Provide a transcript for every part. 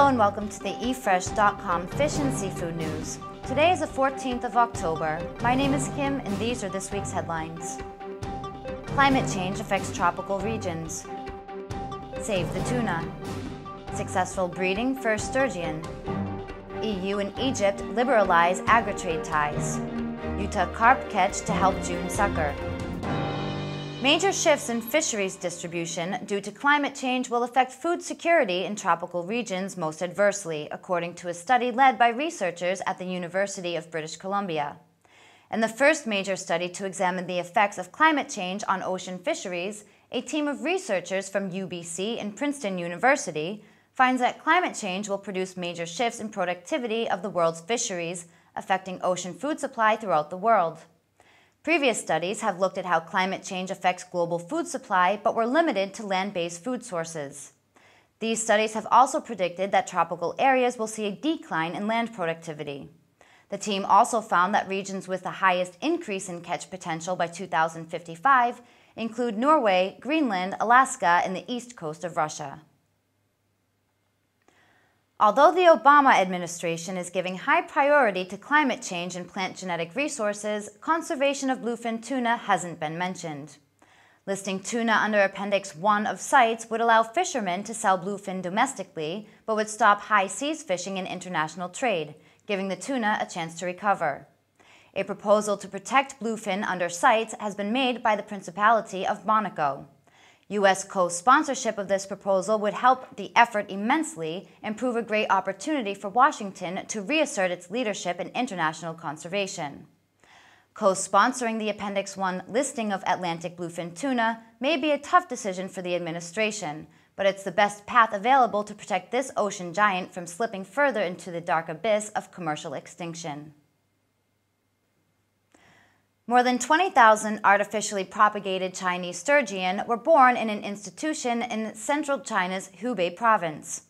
and welcome to the eFresh.com Fish and Seafood News. Today is the 14th of October. My name is Kim and these are this week's headlines. Climate change affects tropical regions. Save the tuna. Successful breeding for sturgeon. EU and Egypt liberalize agritrade ties. Utah carp catch to help June sucker. Major shifts in fisheries distribution due to climate change will affect food security in tropical regions most adversely, according to a study led by researchers at the University of British Columbia. In the first major study to examine the effects of climate change on ocean fisheries, a team of researchers from UBC and Princeton University finds that climate change will produce major shifts in productivity of the world's fisheries, affecting ocean food supply throughout the world. Previous studies have looked at how climate change affects global food supply, but were limited to land-based food sources. These studies have also predicted that tropical areas will see a decline in land productivity. The team also found that regions with the highest increase in catch potential by 2055 include Norway, Greenland, Alaska, and the east coast of Russia. Although the Obama administration is giving high priority to climate change and plant genetic resources, conservation of bluefin tuna hasn't been mentioned. Listing tuna under Appendix 1 of CITES would allow fishermen to sell bluefin domestically, but would stop high seas fishing in international trade, giving the tuna a chance to recover. A proposal to protect bluefin under CITES has been made by the Principality of Monaco. U.S. co-sponsorship of this proposal would help the effort immensely and prove a great opportunity for Washington to reassert its leadership in international conservation. Co-sponsoring the Appendix 1 listing of Atlantic bluefin tuna may be a tough decision for the administration, but it's the best path available to protect this ocean giant from slipping further into the dark abyss of commercial extinction. More than 20,000 artificially propagated Chinese sturgeon were born in an institution in central China's Hubei province.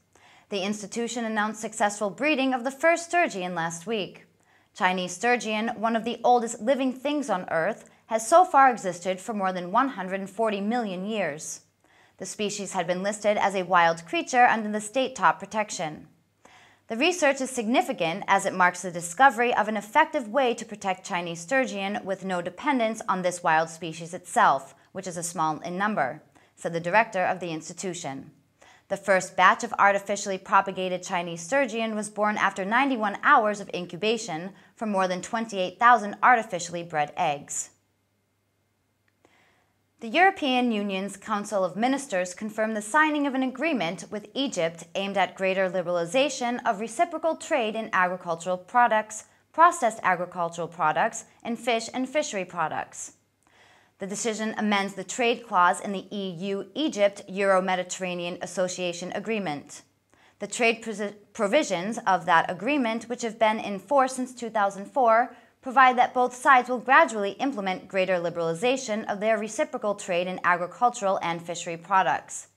The institution announced successful breeding of the first sturgeon last week. Chinese sturgeon, one of the oldest living things on Earth, has so far existed for more than 140 million years. The species had been listed as a wild creature under the state top protection. The research is significant as it marks the discovery of an effective way to protect Chinese sturgeon with no dependence on this wild species itself, which is small in number, said the director of the institution. The first batch of artificially propagated Chinese sturgeon was born after 91 hours of incubation from more than 28,000 artificially bred eggs. The European Union's Council of Ministers confirmed the signing of an agreement with Egypt aimed at greater liberalization of reciprocal trade in agricultural products, processed agricultural products, and fish and fishery products. The decision amends the trade clause in the EU-Egypt Euro-Mediterranean Association Agreement. The trade provisions of that agreement, which have been in force since 2004, provide that both sides will gradually implement greater liberalization of their reciprocal trade in agricultural and fishery products.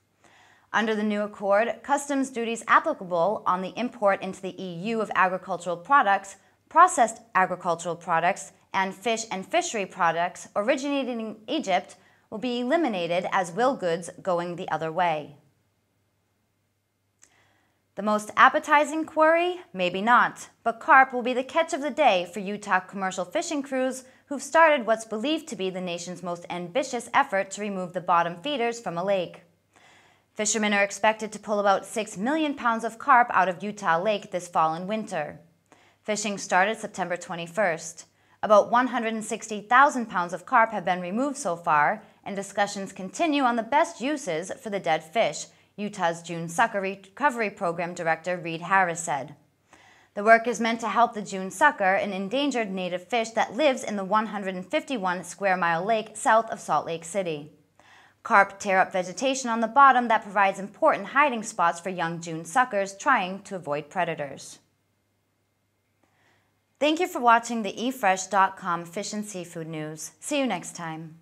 Under the new accord, customs duties applicable on the import into the EU of agricultural products, processed agricultural products, and fishery products originating in Egypt will be eliminated, as will goods going the other way. The most appetizing quarry? Maybe not, but carp will be the catch of the day for Utah commercial fishing crews who've started what's believed to be the nation's most ambitious effort to remove the bottom feeders from a lake. Fishermen are expected to pull about 6 million pounds of carp out of Utah Lake this fall and winter. Fishing started September 21st. About 160,000 pounds of carp have been removed so far, and discussions continue on the best uses for the dead fish, Utah's June Sucker Recovery Program Director Reed Harris said. The work is meant to help the June sucker, an endangered native fish that lives in the 151 square mile lake south of Salt Lake City. Carp tear up vegetation on the bottom that provides important hiding spots for young June suckers trying to avoid predators. Thank you for watching the eFresh.com Fish and Seafood News. See you next time.